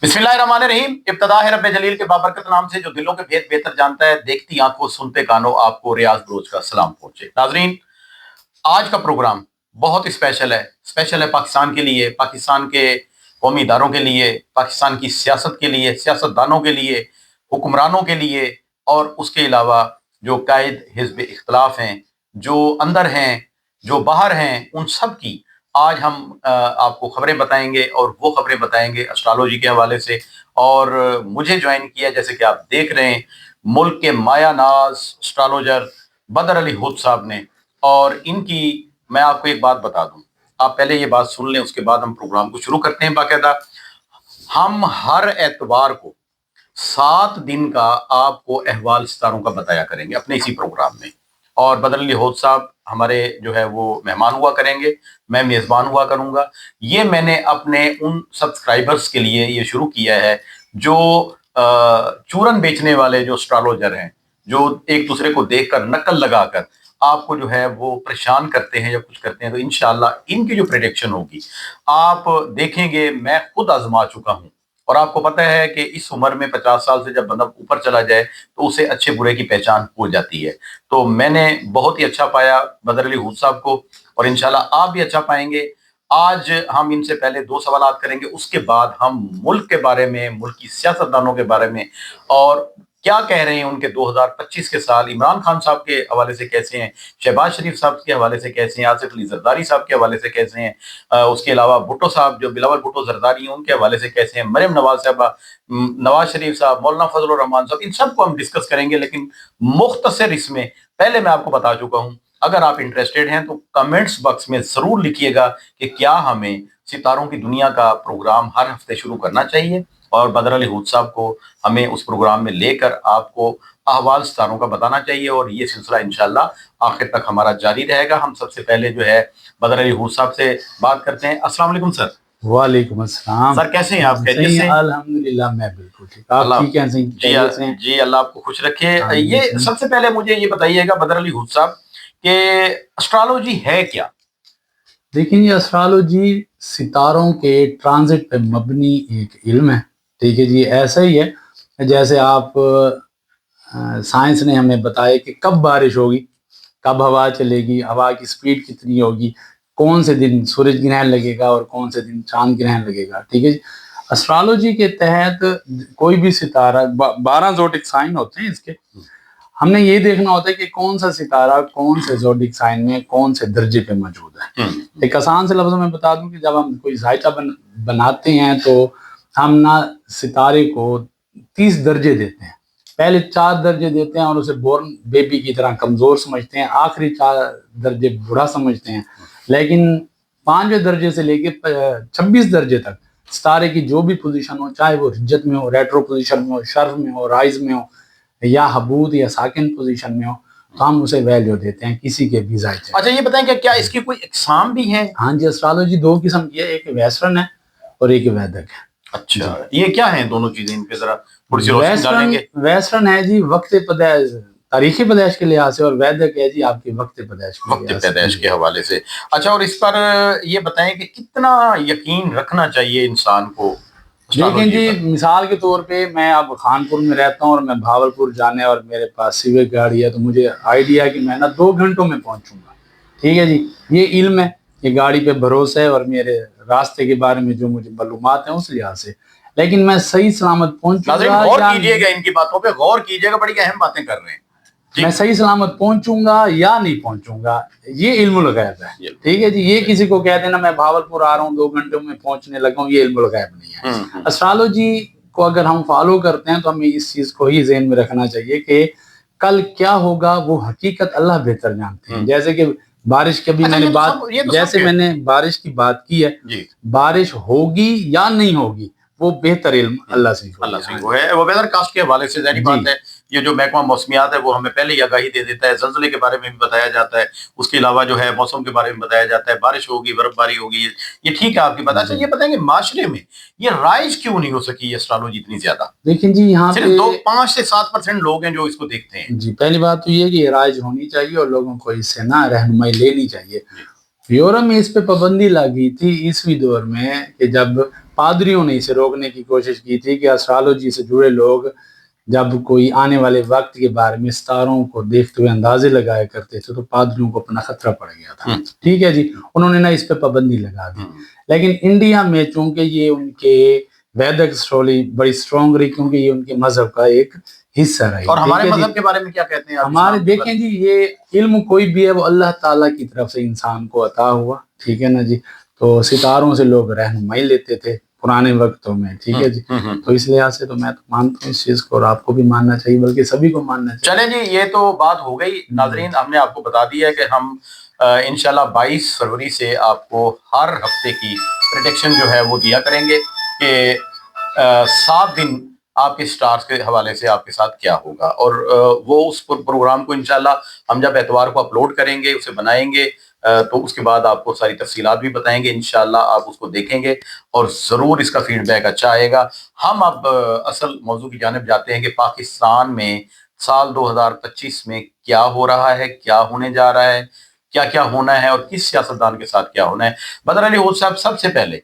बिस्मिल्लाहिर्रहमानिर्रहीम। इब्तदा है रब्बे जलील के बाबरकत नाम से जो दिलों के भेद बेहतर जानता है। देखती आंखों सुनते कानों आपको रियाज बलोच का सलाम पहुंचे। नाजरीन, आज का प्रोग्राम बहुत स्पेशल है। स्पेशल है पाकिस्तान के लिए, पाकिस्तान के कौमी इदारों के लिए, पाकिस्तान की सियासत के लिए, सियासतदानों के लिए, हुक्मरानों के लिए, और उसके अलावा जो कायद हिज़्ब इख्तलाफ हैं, जो अंदर हैं, जो बाहर हैं, उन सब की आज हम आपको खबरें बताएंगे। और वो खबरें बताएंगे एस्ट्रोलॉजी के हवाले से। और मुझे ज्वाइन किया, जैसे कि आप देख रहे हैं, मुल्क के माया नाज एस्ट्रोलॉजर बदर अली हुद साहब ने। और इनकी मैं आपको एक बात बता दूं, आप पहले ये बात सुन लें, उसके बाद हम प्रोग्राम को शुरू करते हैं। बाकायदा हम हर एतवार को 7 दिन का आपको अहवाल सितारों का बताया करेंगे अपने इसी प्रोग्राम में। और बदर अली हुद साहब हमारे जो है वो मेहमान हुआ करेंगे, मैं मेज़बान हुआ करूंगा। ये मैंने अपने उन सब्सक्राइबर्स के लिए ये शुरू किया है जो चूरन बेचने वाले जो एस्ट्रोलॉजर हैं, जो एक दूसरे को देखकर नकल लगाकर आपको जो है वो परेशान करते हैं या कुछ करते हैं। तो इंशाल्लाह इनकी जो प्रेडिक्शन होगी आप देखेंगे। मैं खुद आजमा चुका हूं। और आपको पता है कि इस उम्र में 50 साल से जब बंदा ऊपर चला जाए तो उसे अच्छे बुरे की पहचान हो जाती है। तो मैंने बहुत ही अच्छा पाया बदर अली हुद साहब को, और इंशाल्लाह आप भी अच्छा पाएंगे। आज हम इनसे पहले 2 सवालात करेंगे, उसके बाद हम मुल्क के बारे में, मुल्क की सियासतदानों के बारे में, और क्या कह रहे हैं उनके 2025 के साल इमरान खान साहब के हवाले से कैसे हैं, शहबाज शरीफ साहब के हवाले से कैसे हैं, आसिफ अली जरदारी साहब के हवाले से कैसे हैं, उसके अलावा भुट्टो साहब जो बिलावल भुट्टो जरदारी हैं उनके हवाले से कैसे हैं, मरियम नवाज साहब, नवाज शरीफ साहब, मौलाना फजल रहमान साहब, इन सबको हम डिस्कस करेंगे। लेकिन मुख्तसर इसमें पहले मैं आपको बता चुका हूं, अगर आप इंटरेस्टेड हैं तो कमेंट्स बॉक्स में जरूर लिखिएगा कि क्या हमें सितारों की दुनिया का प्रोग्राम हर हफ्ते शुरू करना चाहिए, और बदर अली हुद साहब को हमें उस प्रोग्राम में लेकर आपको अहवाल सितारों का बताना चाहिए। और ये सिलसिला इंशाल्लाह आखिर तक हमारा जारी रहेगा। हम सबसे पहले जो है बदर अली हुद साहब से बात करते हैं। अस्सलाम वालेकुम सर। वालेकुम अस्सलाम सर, कैसे हैं आप? खैरियत से? अल्हम्दुलिल्लाह, मैं बिल्कुल ठीक। आप ठीक हैं? जी जी, अल्लाह आपको खुश रखे। ये सबसे पहले मुझे ये बताइएगा बदर अली हुद साहब कि एस्ट्रोलॉजी है क्या? देखिए, ये एस्ट्रोलॉजी सितारों के ट्रांजिट पे मबनी एक इल्म है। ठीक है जी, ऐसा ही है जैसे आप साइंस ने हमें बताया कि कब बारिश होगी, कब हवा चलेगी, हवा की स्पीड कितनी होगी, कौन से दिन सूरज ग्रहण लगेगा और कौन से दिन चांद ग्रहण लगेगा। ठीक है जी, एस्ट्रोलॉजी के तहत कोई भी सितारा 12 ज़ोडिक साइन होते हैं इसके। हमने ये देखना होता है कि कौन सा सितारा कौन से ज़ोडिक साइन में कौन से दर्जे पे मौजूद है। एक आसान से लफ्ज़ों में बता दूं कि जब हम कोई जायका बनाते हैं तो हम ना सितारे को 30 दर्जे देते हैं। पहले 4 दर्जे देते हैं और उसे बोर्न बेबी की तरह कमज़ोर समझते हैं, आखिरी 4 दर्जे बुरा समझते हैं। लेकिन 5वें दर्जे से लेके 26 दर्जे तक सितारे की जो भी पोजीशन हो, चाहे वो हिज्जत में हो, रेट्रो पोजीशन में हो, शर्फ में हो, राइज में हो, या हबूद या साकिन पोजीशन में हो, तो हम उसे वैल्यू देते हैं किसी के भी जायके। अच्छा, ये बताएं कि क्या इसकी कोई एग्जाम भी है? हाँ जी, एस्ट्रोलॉजी 2 किस्म की है, एक वेस्टर्न है और एक वैदिक है। अच्छा, ये क्या है दोनों चीजें? इन पे जरा थोड़ी सी रोशनी डालेंगे। वेस्टर्न है जी वक्त पैदाइश, तारीखी पैदाइश के लिहाज से, और वैदिक है जी आपकी वक्त पैदाइश के हवाले से। अच्छा, और इस पर ये बताएं कि कितना यकीन रखना चाहिए इंसान को? लेकिन जी, मिसाल के तौर पे मैं अब खानपुर में रहता हूँ और मैं भावलपुर जाने और मेरे पास सिविक गाड़ी है, तो मुझे आइडिया है कि मैं ना 2 घंटों में पहुंचूंगा। ठीक है जी, ये इल्म है, ये गाड़ी पे भरोसा है और मेरे रास्ते के बारे में जो मुझे मालूमात है उस लिहाज से। लेकिन मैं सही सलामत पहुंचूंगा, गौर कीजिएगा, इनकी बातों पे गौर कीजिएगा, बड़ी अहम बातें कर रहे हैं। मैं सही सलामत पहुंचूंगा या नहीं पहुंचूंगा, ये इल्मुल गैब है। ठीक है जी, ये किसी को कह देना मैं भावलपुर आ रहा हूँ 2 घंटों में पहुंचने लगा हूँ, ये इल्मुल गैब नहीं है। एस्ट्रोलॉजी को अगर हम फॉलो करते हैं तो हमें इस चीज को ही ज़हन में रखना चाहिए कि कल क्या होगा वो हकीकत अल्लाह बेहतर जानते हैं। जैसे कि बारिश की भी मैंने बात, जैसे मैंने बारिश की बात की है, बारिश होगी या नहीं होगी वो बेहतर इल्म अल्लाह से है। वो वेदर कास्ट के हवाले से जारी बात है। ये जो महकमा मौसमियात है वो हमें पहले ही आगाही दे देता है, ज़लज़ले के बारे में भी बताया जाता है, उसके अलावा जो है मौसम के बारे में बताया जाता है, बारिश होगी, बर्फबारी होगी। ये ठीक है आपकी बात। अच्छा, ये बताएंगे माशरे में ये राइज क्यों नहीं हो सकी एस्ट्रोलॉजी इतनी ज्यादा? लेकिन जी यहाँ सिर्फ 5 से 7% लोग हैं जो इसको देखते हैं। जी, पहली बात तो ये कि राइज होनी चाहिए और लोगों को इससे ना रहनुमाई लेनी चाहिए। यूरोप में इस पे पाबंदी लगी थी ईसवी दौर में कि जब پادریوں نے اسے روکنے کی کوشش کی تھی کہ اسٹرالوجی سے جڑے لوگ جب کوئی آنے والے وقت کے بارے میں ستاروں کو دیکھتے ہوئے اندازے لگایا کرتے تھے تو پادریوں کو اپنا خطرہ پڑ گیا تھا. ٹھیک ہے جی, انہوں نے نا اس پہ پابندی لگا دی. لیکن انڈیا میں چونکہ یہ ان کے ویدک اسٹرولی بڑی اسٹرانگ رہی, کیونکہ یہ ان کے مذہب کا ایک حصہ رہی. اور ہمارے مذہب کے بارے میں کیا کہتے ہیں ہمارے دیکھیں جی, یہ علم کوئی بھی ہے وہ اللہ تعالیٰ کی طرف سے انسان کو عطا ہوا. ٹھیک ہے نا جی, تو ستاروں سے لوگ رہنمائی لیتے تھے پرانے وقتوں میں. ٹھیک ہے جی, تو اس لحاظ سے تو میں تو مانتا ہوں اس چیز کو, اور آپ کو بھی ماننا چاہیے, بلکہ سبھی کو ماننا چاہیے. چلیں جی, یہ تو بات ہو گئی. ناظرین, ہم نے آپ کو بتا دیا ہے کہ ہم انشاءاللہ 22 فروری سے آپ کو ہر ہفتے کی پریڈکشن جو ہے وہ دیا کریں گے کہ 7 دن آپ کے سٹارز کے حوالے سے آپ کے ساتھ کیا ہوگا, اور وہ اس پروگرام کو انشاءاللہ ہم جب اتوار کو اپلوڈ کریں گے, اسے بنائیں گے, تو اس کے بعد آپ کو ساری تفصیلات بھی بتائیں گے. انشاءاللہ آپ اس کو دیکھیں گے اور ضرور اس کا فیڈ بیک اچھا آئے گا. ہم اب اصل موضوع کی جانب جاتے ہیں کہ پاکستان میں سال 2025 میں کیا ہو رہا ہے, کیا ہونے جا رہا ہے, کیا کیا ہونا ہے, اور کس سیاستدان کے ساتھ کیا ہونا ہے. بدر علی حوض صاحب, سب سے پہلے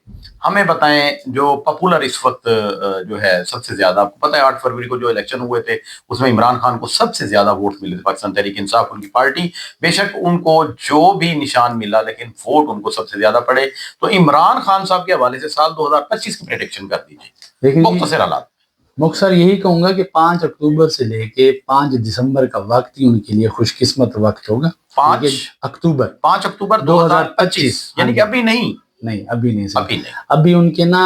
ہمیں بتائیں جو پاپولر اس وقت جو ہے سب سے زیادہ, آپ کو پتہ ہے 8 فروری کو جو الیکشن ہوئے تھے اس میں عمران خان کو سب سے زیادہ ووٹ ملے تھے. پاکستان تحریک انصاف ان کی پارٹی, بے شک ان کو جو بھی نشان ملا لیکن ووٹ ان کو سب سے زیادہ پڑے. تو عمران خان صاحب کے حوالے سے سال 2025 کی پریڈکشن کر دیجیے مختصر حالات. مختصر یہی کہوں گا کہ 5 اکتوبر سے لے کے 5 دسمبر کا وقت ہی ان کے لیے خوش قسمت وقت ہوگا. 5 اکتوبر 2025, یعنی کہ ابھی نہیں, ابھی نہیں, ابھی ان کے نا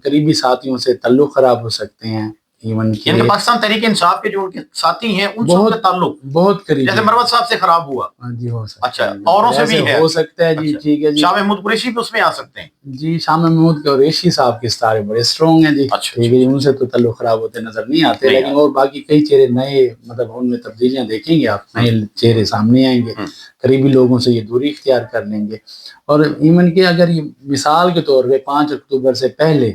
قریبی ساتھیوں سے تعلق خراب ہو سکتے ہیں. ایون یعنی کہ پاکستان تحریک انصاف کے جو ان کے ساتھی ہیں ان سے تعلق بہت قریب, جیسے مروت صاحب سے خراب ہوا. جی ہو سکتا ہے. اچھا, اوروں سے بھی ہو سکتا ہے جی. ٹھیک ہے جی, شاہ محمود قریشی بھی اس میں آ سکتے ہیں. جی, شاہ محمود قریشی صاحب کے ستارے بڑے اسٹرانگ ہیں جی. ٹھیک ہے جی, ان سے تو تعلق خراب ہوتے نظر نہیں آتے, لیکن اور باقی کئی چہرے نئے, مطلب ان میں تبدیلیاں دیکھیں گے آپ, نئے چہرے سامنے آئیں گے. قریبی لوگوں سے یہ دوری اختیار کر لیں گے. اور ایون کہ اگر یہ مثال کے طور پہ 5 اکتوبر سے پہلے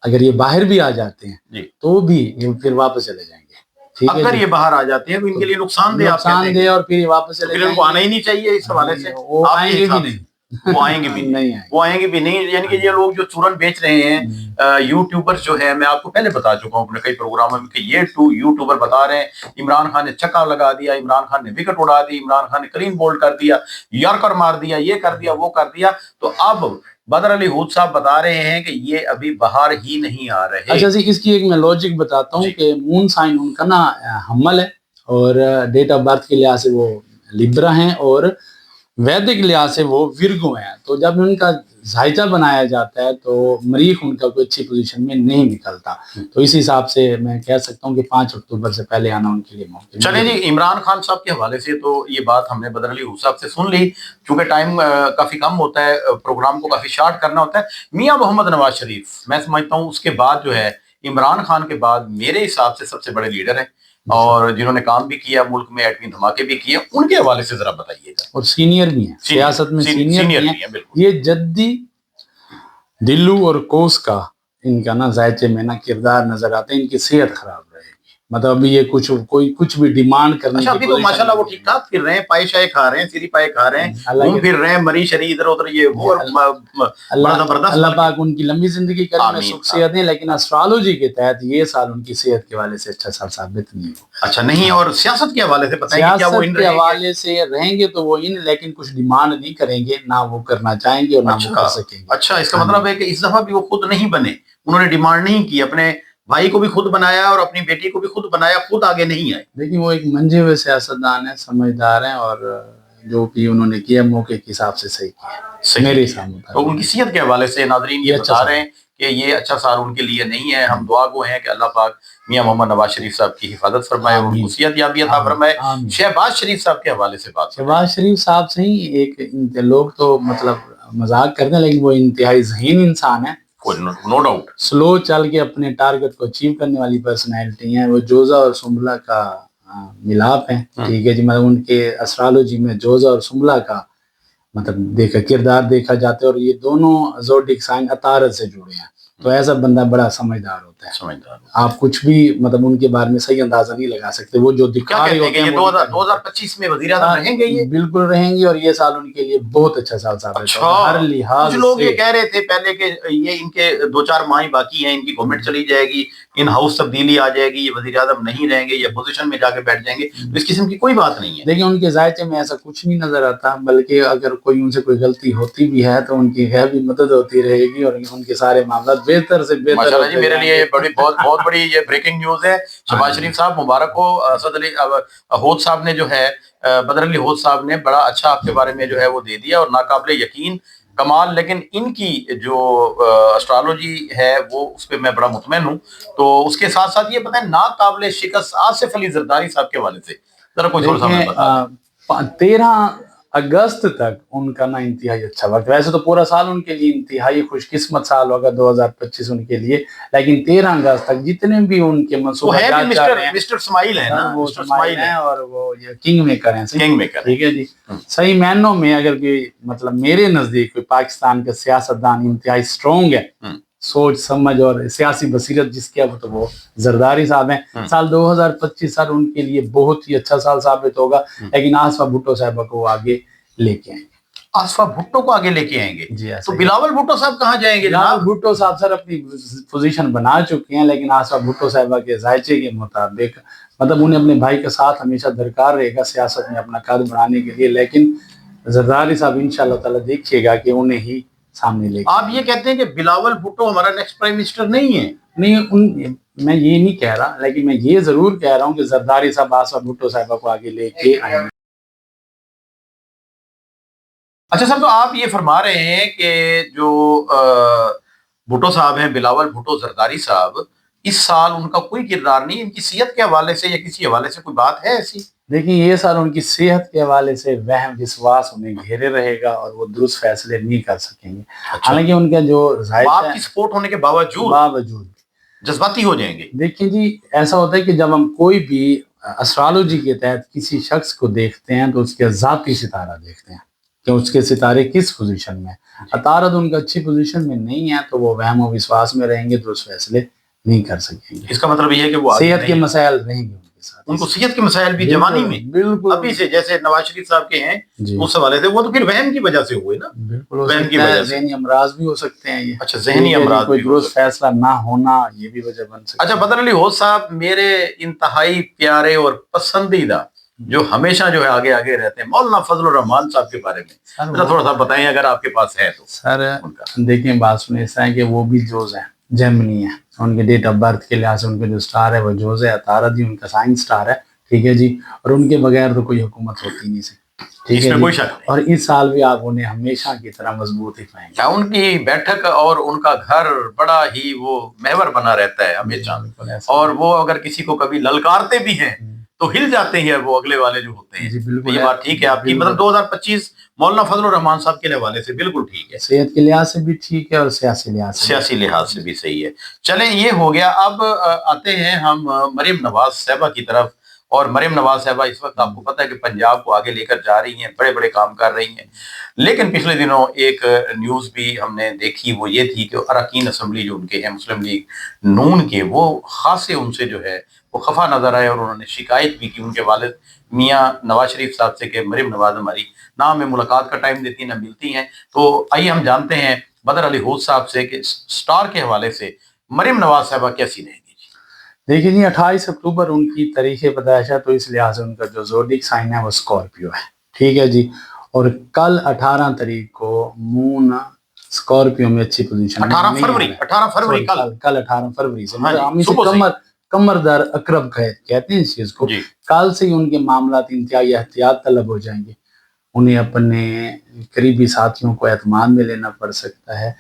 اگر یہ باہر بھی آ جاتے ہیں تو بھی یہ پھر واپس چلے جائیں گے. ٹھیک ہے, اگر یہ باہر آ جاتے ہیں تو ان کے لیے نقصان دہ اور پھر واپس چلے جائیں گے. آنا ہی نہیں چاہیے اس حوالے سے. وہ آئیں گے بھی نہیں, وہ آئیں گے بھی نہیں. یعنی کہ یہ لوگ جو چورن بیچ رہے ہیں یوٹیوبر جو ہے, میں آپ کو پہلے بتا چکا ہوں اپنے کئی پروگراموں میں کہ یہ یوٹیوبر بتا رہے ہیں عمران خان نے چھکا لگا دیا, عمران خان نے وکٹ اڑا دی, عمران خان نے کلین بولڈ کر دیا, یارکر مار دیا, یہ کر دیا, وہ کر دیا. تو اب بدر علی حوض صاحب بتا رہے ہیں کہ یہ ابھی باہر ہی نہیں آ رہے. اچھا جی, اس کی ایک میں لاجک بتاتا ہوں کہ مون سائن ان کا نا حمل ہے, اور ڈیٹ آف برتھ کے لحاظ سے وہ لبرا ہیں, اور ویدک لحاظ سے وہ ورگو ہیں. تو جب ان کا ذائچہ بنایا جاتا ہے تو مریخ ان کا کوئی اچھی پوزیشن میں نہیں نکلتا. تو اس حساب سے میں کہہ سکتا ہوں کہ 5 اکتوبر سے پہلے آنا ان کے لیے ممکن. چلیں جی, عمران خان صاحب کے حوالے سے تو یہ بات ہم نے بدر علی حوض صاحب سے سن لی, چونکہ ٹائم کافی کم ہوتا ہے, پروگرام کو کافی شارٹ کرنا ہوتا ہے. میاں محمد نواز شریف, میں سمجھتا ہوں اس کے بعد جو ہے عمران خان کے بعد میرے حساب سے سب سے بڑے لیڈر ہیں, اور جنہوں نے کام بھی کیا ملک میں, ایٹمی دھماکے بھی کیے, ان کے حوالے سے ذرا بتائیے گا. اور سینئر بھی ہیں سیاست میں, سینئر بھی ہیں. یہ جدی دلو اور کوس کا ان کا نا ذائچے میں نا کردار نظر آتے ہیں. ان کی صحت خراب رہے گی, مطلب ابھی یہ کچھ بھی ڈیمانڈ کرنے کی تو ماشاءاللہ وہ ٹھیک ٹھاک پھر رہے ہیں, پائے شائے کھا رہے ہیں, سیری پائے کھا رہے ہیں, گھوم پھر رہے ہیں, مری شری ادھر ادھر, یہ وہ اللہ پاک ان کی لمبی زندگی کرے, میں سکھ صحت ہیں. لیکن اسٹرالوجی کے تحت یہ سال ان کی صحت کے حوالے سے اچھا سال ثابت نہیں ہو. اچھا نہیں, اور سیاست کے حوالے سے بتائیں کہ کیا وہ ان کے حوالے سے رہیں گے تو وہ ان, لیکن کچھ ڈیمانڈ نہیں کریں گے, نہ وہ کرنا چاہیں گے اور نہ وہ کر سکیں گے. اچھا, اس کا مطلب ہے کہ اس دفعہ بھی وہ خود نہیں بنے, انہوں نے ڈیمانڈ نہیں کی, اپنے بھائی کو بھی خود بنایا اور اپنی بیٹی کو بھی خود بنایا, خود آگے نہیں آئے. لیکن وہ ایک منجے ہوئے سیاستدان ہیں, سمجھدار ہیں, اور جو بھی انہوں نے کیا موقع کے حساب سے صحیح کیا میرے سامنے. تو ان کی صحت کے حوالے سے ناظرین یہ بتا رہے ہیں کہ یہ اچھا سال ان کے لیے نہیں ہے. ہم دعا گو ہیں کہ اللہ پاک میاں محمد نواز شریف صاحب کی حفاظت فرمائے, ان کو صحت یابی عطا فرمائے. شہباز شریف صاحب کے حوالے سے بات, شہباز شریف صاحب سے ہی ایک لوگ تو مطلب مذاق کرتے ہیں, لیکن وہ انتہائی ذہین انسان ہے, نو ڈاؤٹ, سلو چل کے اپنے ٹارگٹ کو اچیو کرنے والی پرسنالٹی ہیں. وہ جوزا اور سنبلا کا ملاپ ہیں. ٹھیک ہے جی, مطلب ان کے اسٹرالوجی میں جوزا اور سنبلا کا مطلب کردار دیکھا جاتا ہے, اور یہ دونوں زوڈک سائن عطارد سے جڑے ہیں. تو ایسا بندہ بڑا سمجھدار ہوتا ہے. होता है, समझदार। आप कुछ भी मतलब उनके बारे में सही अंदाजा नहीं लगा सकते। वो जो क्या दिखा कहते रहे हैं होते कि हैं ये 2025 में वजीर आज़म रहेंगे ये? बिल्कुल रहेंगे, और ये साल उनके लिए बहुत अच्छा साल साबित अच्छा, होगा हर लिहाज कुछ लोग से। ये कह रहे थे पहले कि ये इनके 2-4 माह ही बाकी हैं, इनकी गवर्नमेंट चली जाएगी, इन हाउस तब्दीली आ जाएगी, ये वजीर आज़म नहीं रहेंगे, ये अपोजिशन में जाके बैठ जाएंगे। तो इस किस्म की कोई बात नहीं है। देखिए उनके जायचे में ऐसा कुछ नहीं नजर आता, बल्कि अगर कोई उनसे कोई गलती होती भी है तो उनकी गैबी मदद होती रहेगी और उनके सारे मामला बेहतर से बेहतर माशाल्लाह जी, होते मेरे लिए जाएंगे। ये बहुत बड़ी ये ब्रेकिंग न्यूज है। शहबाज शरीफ साहब मुबारक हो। असद अली होद साहब ने जो है, बदर अली होद साहब ने बड़ा अच्छा आपके बारे में जो है वो दे दिया, और नाकाबिले यकीन कमाल। लेकिन इनकी जो एस्ट्रोलॉजी है वो उस पर मैं बड़ा मुतमईन हूँ। तो उसके साथ साथ ये बताएं, नाकाबिले शिकस्त आसिफ अली जरदारी साहब के हवाले से जरा कोई थोड़ा सा हमें बता दें। 13 अगस्त तक उनका ना इंतहाई अच्छा वक्त, वैसे तो पूरा साल उनके लिए इंतहाई खुशकिस्मत साल होगा 2025 उनके लिए, लेकिन 13 अगस्त तक जितने भी उनके वो मंसूबा है भी चल रहे हैं, मिस्टर स्माइल है ना, वो मिस्टर स्माइल स्माइल हैं है, और वो ये किंग मेकर हैं, किंग मेकर है। ठीक है जी। सही मायनों में अगर कोई मतलब मेरे नजदीक कोई पाकिस्तान का सियासतदान इंतहाई स्ट्रॉन्ग है, सोच समझ और सियासी बसीरत जिसकी है, तो वो जरदारी साहब हैं। साल 2025 साल उनके लिए बहुत ही अच्छा साल साबित होगा, लेकिन आसफा भुट्टो साहब को आगे लेके आएंगे। आसफा भुट्टो को आगे लेके आएंगे जी, तो बिलावल भुट्टो साहब कहाँ जाएंगे बिलावल जनाब? भुट्टो साहब सर अपनी पोजीशन बना चुके हैं, लेकिन आसफा भुट्टो साहबा के जायचे के मुताबिक मतलब उन्हें अपने भाई के साथ हमेशा दरकार रहेगा सियासत में अपना कद बढ़ाने के लिए, लेकिन जरदारी साहब इंशाल्लाह ताला देखिएगा कि उन्हें ही सामने लेके। आप ये कहते हैं कि बिलावल भुट्टो हमारा नेक्स्ट प्राइम मिनिस्टर नहीं है? नहीं, मैं ये नहीं कह रहा, लेकिन मैं ये जरूर कह रहा हूँ कि जरदारी साहब आसफा भुट्टो साहबा को आगे लेके आएंगे। अच्छा सर, तो आप ये फरमा रहे हैं कि जो भुट्टो साहब हैं, बिलावल भुट्टो जरदारी साहब, इस साल उनका कोई किरदार नहीं, इनकी सेहत के हवाले से या किसी हवाले से कोई बात है ऐसी? देखिए ये साल उनकी सेहत के हवाले से वहम विश्वास उन्हें घेरे रहेगा और वो दुरुस्त फैसले नहीं कर सकेंगे। अच्छा। हालांकि उनका जो बाप की सपोर्ट होने के बावजूद जज्बाती हो जाएंगे। देखिए जी, ऐसा होता है कि जब हम कोई भी एस्ट्रोलॉजी के तहत किसी शख्स को देखते हैं तो उसके जाती सितारा देखते हैं कि उसके सितारे किस पोजीशन में। अतारद उनका अच्छी पोजीशन में नहीं है तो वो वहम और विश्वास में रहेंगे, दुरुस्त फैसले नहीं कर सकेंगे। इसका मतलब ये है कि वो सेहत के मसाइल रहेंगे उनके साथ, उनको सेहत के मसाइल भी जवानी में बिल्कुल अभी से, जैसे नवाज शरीफ साहब के हैं उस हवाले से, वो तो फिर वहम की वजह से हुए ना। बिल्कुल वहम की वजह से ज़हनी अमराज भी हो सकते हैं ये। अच्छा, ज़हनी अमराज कोई दुरुस्त फैसला ना होना ये भी वजह बन सकती है। अच्छा, बदर अली होद साहब मेरे इंतहाई प्यारे और पसंदीदा जो हमेशा जो है आगे आगे रहते हैं, मौलाना फजलुर रहमान साहब के बारे में थोड़ा सा बताएं अगर आपके पास है तो। सर देखिए बात सुनिए, ऐसा है कि वो भी जोज है, जेमिनी है, उनके डेट ऑफ बर्थ के लिहाज से उनके जो स्टार है वो जोज है, अतारद ही उनका साइंस स्टार है, ठीक है जी। और उनके बगैर तो कोई हुकूमत होती नहीं सकती, ठीक है कोई शक नहीं। और इस साल भी आप उन्हें हमेशा की तरह मजबूत ही पाएंगे। क्या उनकी बैठक और उनका घर बड़ा ही वो महवर बना रहता है हमेशा, और वो अगर किसी को कभी ललकारते भी हैं तो हिल जाते हैं वो अगले वाले जो होते हैं। तो ये बात ठीक है आपकी, मतलब 2025 मौलाना फजलुर रहमान साहब के हवाले से बिल्कुल ठीक है, सेहत के लिहाज से भी ठीक है और सियासी लिहाज से भी सही है। चलें ये हो गया, अब आते हैं हम मरियम नवाज साहबा की तरफ। और मरियम नवाज साहबा इस वक्त आपको पता है कि पंजाब को आगे लेकर जा रही हैं, बड़े बड़े काम कर रही हैं। लेकिन पिछले दिनों एक न्यूज़ भी हमने देखी, वो ये थी कि अरकान असम्बली जो उनके हैं मुस्लिम लीग नून के, वो खासे उनसे जो है वो खफा नजर आए और उन्होंने शिकायत भी की उनके वालिद मियाँ नवाज शरीफ साहब से कि मरियम नवाज हमारी ना हमें मुलाकात का टाइम देती ना मिलती हैं। तो आइए हम जानते हैं बदर अली होद साहब से कि स्टार के हवाले से मरियम नवाज साहबा कैसी रहेंगी। देखिए जी, 28 अक्टूबर उनकी तारीख पैदाइश है, तो इस लिहाज से उनका जो ज़ोडिक साइन है वो स्कॉर्पियो है, ठीक है जी। और कल 18 तारीख को मून स्कॉर्पियो में अच्छी पोजीशन, 18 फरवरी कल 18 फरवरी से, हम इसे कमरदार अकरब कहते हैं इस चीज को। कल से ही उनके मामला इंतहाई एहतियात तलब हो जाएंगे, उन्हें अपने करीबी साथियों को एतमाद में लेना पड़ सकता है,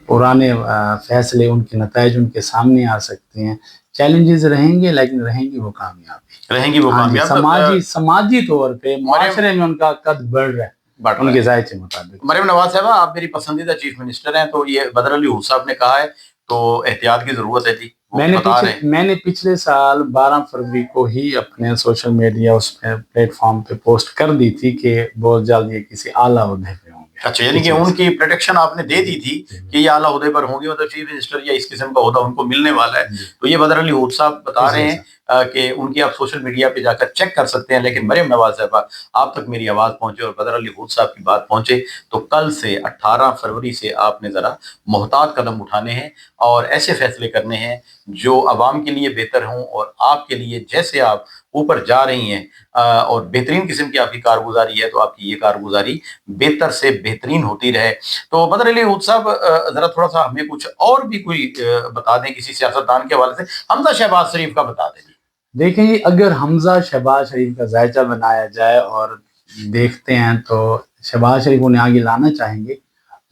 पुराने फैसले उनके नताइज उनके सामने आ सकते हैं, चैलेंजेस रहेंगे लेकिन रहेंगी वो कामयाबी, समाजी तौर पे माशरे में उनका कद बढ़ रहा है उनके जायजे के मुताबिक। मरियम नवाज साहबा आप मेरी पसंदीदा चीफ मिनिस्टर हैं, तो ये बदर अली होद साहब ने कहा है तो एहतियात की जरूरत है जी। मैंने पिछले साल 12 फरवरी को ही अपने सोशल मीडिया उस प्लेटफॉर्म पे पोस्ट कर दी थी कि बहुत जल्द ये किसी आला ओहदे पे होंगे, गया। अच्छा, यानी कि उनकी प्रोटेक्शन आपने दे दी थी कि ये आला ओहदे पर होंगे, मतलब चीफ मिनिस्टर या इस किस्म का ओहदा उनको मिलने वाला है। तो ये बदर अली हूद साहब बता रहे हैं कि उनकी आप सोशल मीडिया पे जाकर चेक कर सकते हैं। लेकिन मरियम नवाज साहबा, आप तक मेरी आवाज़ पहुंचे और बदर अली हूद साहब की बात पहुंचे तो कल से 18 फरवरी से आपने ज़रा मोहतात कदम उठाने हैं और ऐसे फैसले करने हैं जो आवाम के लिए बेहतर हों और आपके लिए, जैसे आप ऊपर जा रही हैं और बेहतरीन किस्म की आपकी कारगुजारी है, तो आपकी ये कारगुजारी बेहतर से बेहतरीन होती रहे। तो बदर अली हूद साहब, ज़रा थोड़ा सा हमें कुछ और भी कोई बता दें किसी सियासतदान के हवाले से। हमजा शहबाज शरीफ का बता दें। देखिए, अगर हमजा शहबाज शरीफ का जायजा बनाया जाए और देखते हैं तो शहबाज शरीफ उन्हें आगे लाना चाहेंगे,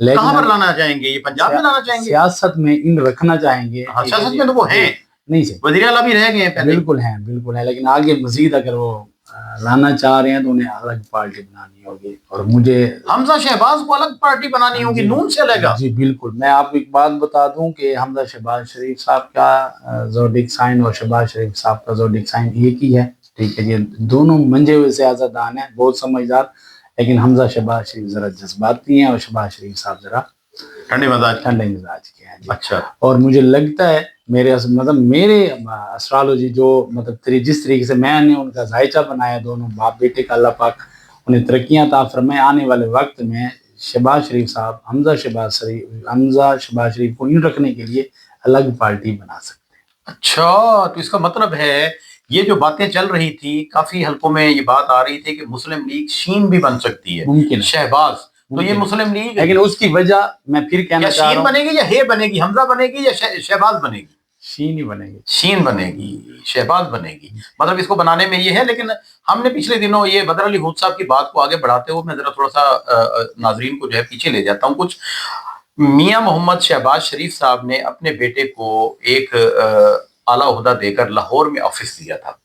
लेकिन कहाँ पर लाना चाहेंगे? ये पंजाब में लाना चाहेंगे? सियासत में इन रखना चाहेंगे। हाँ, सियासत में तो वो हैं, नहीं सही, वज़ीर आला भी रह गए हैं पहले। बिल्कुल है, लेकिन आगे मजीद अगर वो लाना चाह रहे हैं तो उन्हें अलग पार्टी बनानी होगी। और मुझे हमजा शहबाज को अलग पार्टी बनानी होगी, नून से अलग? जी बिल्कुल। मैं आपको एक बात बता दूं कि हमजा शहबाज शरीफ साहब का ज़ोडिक साइन और शहबाज शरीफ साहब का ज़ोडिक साइन एक ही है, ठीक है। ये दोनों मंजे हुए सियासतदान हैं, बहुत समझदार, लेकिन हमजा शहबाज शरीफ जरा जज्बाती हैं और शहबाज शरीफ साहब जरा ठंडे मिजाज के हैं। अच्छा। और मुझे लगता है मेरे एस्ट्रोलॉजी जो जिस तरीके से मैंने उनका जायचा बनाया, दोनों बाप बेटे का अल्लाह पाक उन्हें तरक्कियां अता फरमाए, आने वाले वक्त में शहबाज शरीफ साहब हमजा शहबाज शरीफ को यूं रखने के लिए अलग पार्टी बना सकते हैं। अच्छा, तो इसका मतलब है ये जो बातें चल रही थी, काफी हलकों में ये बात आ रही थी कि मुस्लिम लीग शीन भी बन सकती है, मुमकिन शहबाज। तो ये मुस्लिम लीग, लेकिन उसकी वजह मैं फिर कहना चाह रहा हूं, शीन बनेगी या हे बनेगी, हमजा बनेगी या शहबाज बनेगी? शीन ही बनेगी, शीन बनेगी, शहबाज बनेगी। मतलब इसको बनाने में ये है। लेकिन हमने पिछले दिनों ये बदर अली हूद साहब की बात को आगे बढ़ाते हुए मैं जरा थोड़ा सा नाजरीन को जो है पीछे ले जाता हूँ कुछ। मियां मोहम्मद शहबाज शरीफ साहब ने अपने बेटे को एक आला ओहदा देकर लाहौर में ऑफिस दिया था,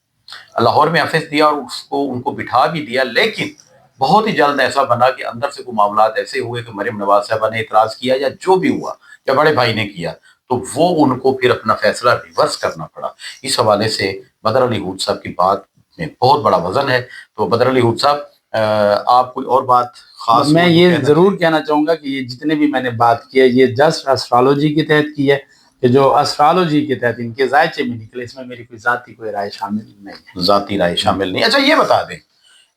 लाहौर में ऑफिस दिया और उसको उनको बिठा भी दिया। लेकिन बहुत ही जल्द ऐसा बना कि अंदर से कोई मामलात ऐसे हुए कि मरियम नवाज साहबा ने इतराज किया या जो भी हुआ या बड़े भाई ने किया, तो वो उनको फिर अपना फैसला रिवर्स करना पड़ा। इस हवाले से बदर अली हूद साहब की बात में बहुत बड़ा वजन है। तो बदर अली हूद साहब, आप कोई और बात खास? मैं ये जरूर कहना चाहूंगा कि ये जितने भी मैंने बात की है, ये जस्ट एस्ट्रोलॉजी के तहत की है, कि जो एस्ट्रोलॉजी के तहत इनके जायचे में निकले, इसमें मेरी कोई राय शामिल नहीं है। जाती राय शामिल नहीं। अच्छा, ये बता दें,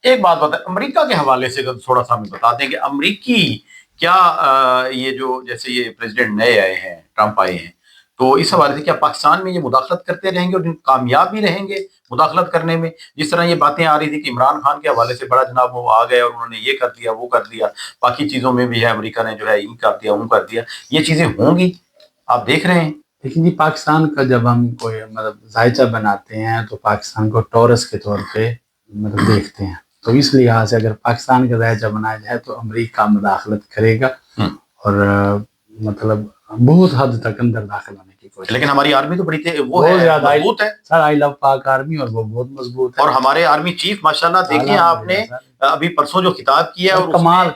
एक बात बता, अमेरिका के हवाले से थोड़ा सा हमें बता दें कि अमेरिकी क्या ये जो जैसे ये प्रेसिडेंट नए आए हैं, ट्रंप आए हैं, तो इस हवाले से क्या पाकिस्तान में ये मुदाखलत करते रहेंगे और कामयाब भी रहेंगे मुदाखलत करने में? जिस तरह ये बातें आ रही थी कि इमरान खान के हवाले से बड़ा जनाब वो आ गए और उन्होंने ये कर दिया, वो कर दिया, बाकी चीज़ों में भी है अमेरिका ने जो है ये कर दिया, वो कर दिया, ये चीज़ें होंगी, आप देख रहे हैं? लेकिन जी पाकिस्तान का जब हम कोई जायचा बनाते हैं तो पाकिस्तान को टॉरस के तौर पे देखते हैं, तो इस लिहाज से अगर पाकिस्तान का जायचा बनाया जाए तो अमेरिका मुदाखलत करेगा और बहुत हद तक अंदर दाखिल होने की कोशिश। लेकिन हमारी आर्मी तो बड़ी वो है, मजबूत है सर। आई लव पाक आर्मी, और वो बहुत मजबूत है। और हमारे आर्मी चीफ माशाल्लाह देखें आपने अभी परसों जो खिताब किया और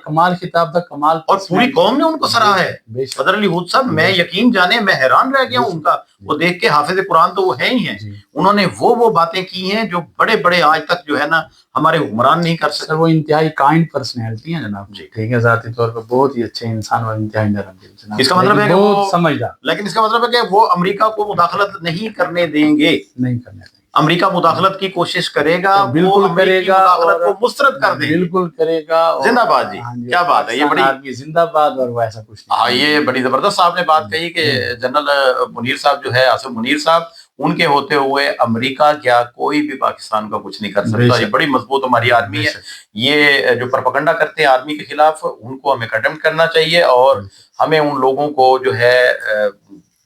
कमाल खिताब था, कमाल, और पूरी कौम ने उनको सराहा है। बदर अली हूद साहब, मैं यकीन जाने मैं हैरान रह गया हूं उनका वो देख के। हाफिज कुरान तो वो है ही हैं, उन्होंने वो बातें की हैं जो बड़े बड़े आज तक जो है ना हमारे हुक्मरान नहीं कर सकते। वो इंतहाई काइंड पर्सनैलिटी है जनाब जी, ठीक है, जाती तौर पर बहुत ही अच्छे इंसान और इंतहाई नरम दिल। इसका मतलब है बहुत समझदार, लेकिन इसका मतलब है कि वो अमेरिका को मुदाखलत नहीं करने देंगे, नहीं करने देंगे। अमेरिका मुदाखलत की कोशिश करेगा, बिल्कुल करेगा, मुदाखलत को मुस्तरद कर देंगे, बिल्कुल करेगा। जिंदाबाद जी, क्या बात है, ये बड़ी जिंदाबाद। और वैसा कुछ नहीं। हाँ, ये बड़ी जबरदस्त आपने बात कही कि जनरल मुनीर साहब जो है, आसिफ मुनीर साहब, उनके होते हुए अमेरिका क्या कोई भी पाकिस्तान का कुछ नहीं कर सकता। ये बड़ी मजबूत हमारी आर्मी है। ये जो प्रोपेगेंडा करते हैं आर्मी के खिलाफ, उनको हमें कंडेम करना चाहिए और हमें उन लोगों को जो है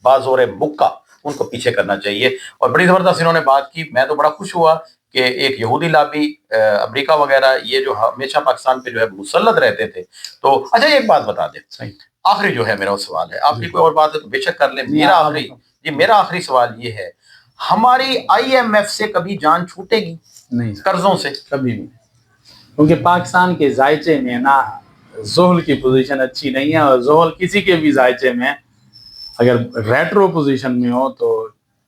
बाज़ोर मुक्का उनको पीछे करना चाहिए। और बड़ी जबरदस्त इन्होंने बात की। मैं तो बड़ा खुश हुआ कि एक यहूदी लाबी, अमेरिका वगैरह, ये जो हमेशा पाकिस्तान पे जो है मुसल्लत रहते थे। तो अच्छा, एक बात बता दें, आखिरी जो है मेरा सवाल है, आपकी कोई और बात है तो बेशक कर ले। मेरा आखिरी सवाल ये है, हमारी IMF से कभी जान छूटेगी? नहीं, कर्जों से कभी भी, क्योंकि पाकिस्तान के जायचे में ना जोहल की पोजीशन अच्छी नहीं है, और जोहल किसी के भी जायचे में अगर रेट्रो पोजीशन में हो तो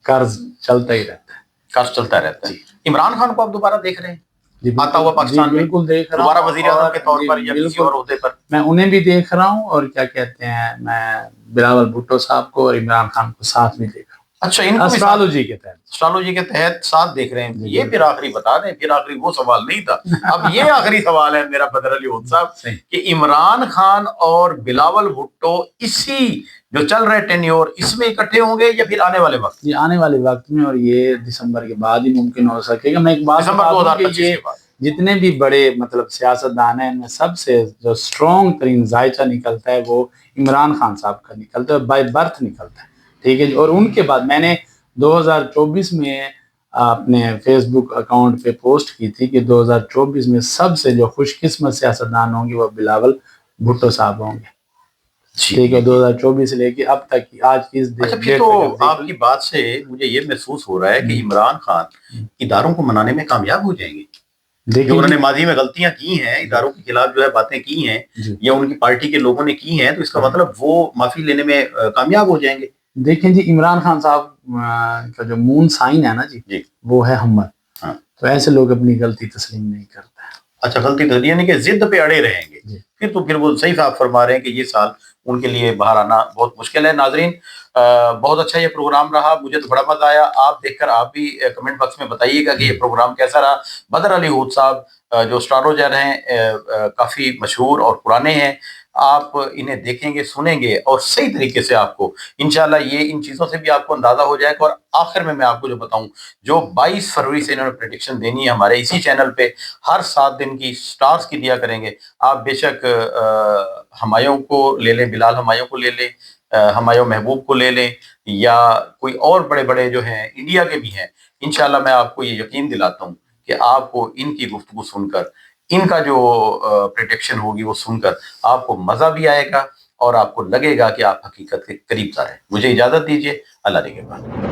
कर्ज चलता ही रहता है, कर्ज चलता रहता है। इमरान खान को आप दोबारा देख रहे हैं? जी आता हुआ पाकिस्तान में बिल्कुल देख रहा दोबारा हूँ, वजीर आजम और के तौर जी पर या किसी बिल्कुल और ओहदे पर? मैं उन्हें भी देख रहा हूँ, और क्या कहते हैं, मैं बिलावल भुट्टो साहब को और इमरान खान को साथ भी देख रहा हूँ, अच्छा, इनको भी एस्ट्रोलॉजी के तहत। एस्ट्रोलॉजी के तहत साथ देख रहे हैं। जी, ये फिर आखिरी बता दें, फिर आखिरी वो सवाल नहीं था, अब ये आखिरी सवाल है मेरा बदर अली होत साहब सही। कि इमरान खान और बिलावल भुट्टो इसी जो चल रहे टेन्योर इसमें इकट्ठे होंगे या फिर आने वाले वक्त? ये आने वाले वक्त में, और ये दिसंबर के बाद ही मुमकिन हो सकेगा। मैं एक बात दिसंबर बता दूं 2025 कि ये के बाद? जितने भी बड़े मतलब सियासतदान हैं, इनमें सबसे जो स्ट्रॉन्ग तरीन जायचा निकलता है वो इमरान खान साहब का निकलता है, बाय बर्थ निकलता है, ठीक है जी। और उनके बाद मैंने 2024 में अपने फेसबुक अकाउंट पे पोस्ट की थी कि 2024 में सबसे जो खुशकिस्मत सियासतदान होंगे वो बिलावल भुट्टो साहब होंगे, ठीक है। 2024 से लेके अब तक की आज की इस अच्छा, फिर डेट तो तक आप आपकी बात से मुझे ये महसूस हो रहा है कि इमरान खान इदारों को मनाने में कामयाब हो जाएंगे। जो देखिए उन्होंने माजी में गलतियां की हैं, इदारों के खिलाफ जो है बातें की हैं जी। या उनकी पार्टी के लोगों ने की हैं, तो इसका मतलब वो माफी लेने में कामयाब हो जाएंगे। देखें जी, इमरान खान साहब का जो मून साइन है ना जी, वो है हमत। हाँ। तो ऐसे लोग अपनी गलती तस्लीम नहीं करते हैं। अच्छा, गलती तो यानी कि जिद पे अड़े रहेंगे, फिर वो सही आप फरमा रहे हैं कि ये साल उनके लिए बाहर आना बहुत मुश्किल है। नाजरीन, बहुत अच्छा ये प्रोग्राम रहा, मुझे तो बड़ा मजा आया। आप देखकर आप भी कमेंट बॉक्स में बताइएगा कि ये प्रोग्राम कैसा रहा। बदर अली होत साहब जो एस्ट्रोलॉजर हैं, काफ़ी मशहूर और पुराने हैं, आप इन्हें देखेंगे, सुनेंगे और सही तरीके से आपको इंशाल्लाह ये इन चीज़ों से भी आपको अंदाज़ा हो जाएगा। और आखिर में मैं आपको जो बताऊं, जो 22 फरवरी से इन्होंने प्रेडिक्शन देनी है हमारे इसी चैनल पे, हर 7 दिन की स्टार्स की दिया करेंगे। आप बेशक हमायूं को ले लें, बिलाल हमायूं को ले लें, हमायूं महबूब को ले लें, या कोई और बड़े बड़े जो हैं इंडिया के भी हैं, इंशाल्लाह मैं आपको ये यकीन दिलाता हूँ कि आपको इनकी गुफ्तगू सुनकर, इनका जो प्रेडिक्शन होगी वो सुनकर आपको मज़ा भी आएगा और आपको लगेगा कि आप हकीकत के करीब जा रहे हैं। मुझे इजाज़त दीजिए, अल्लाह निगहबान।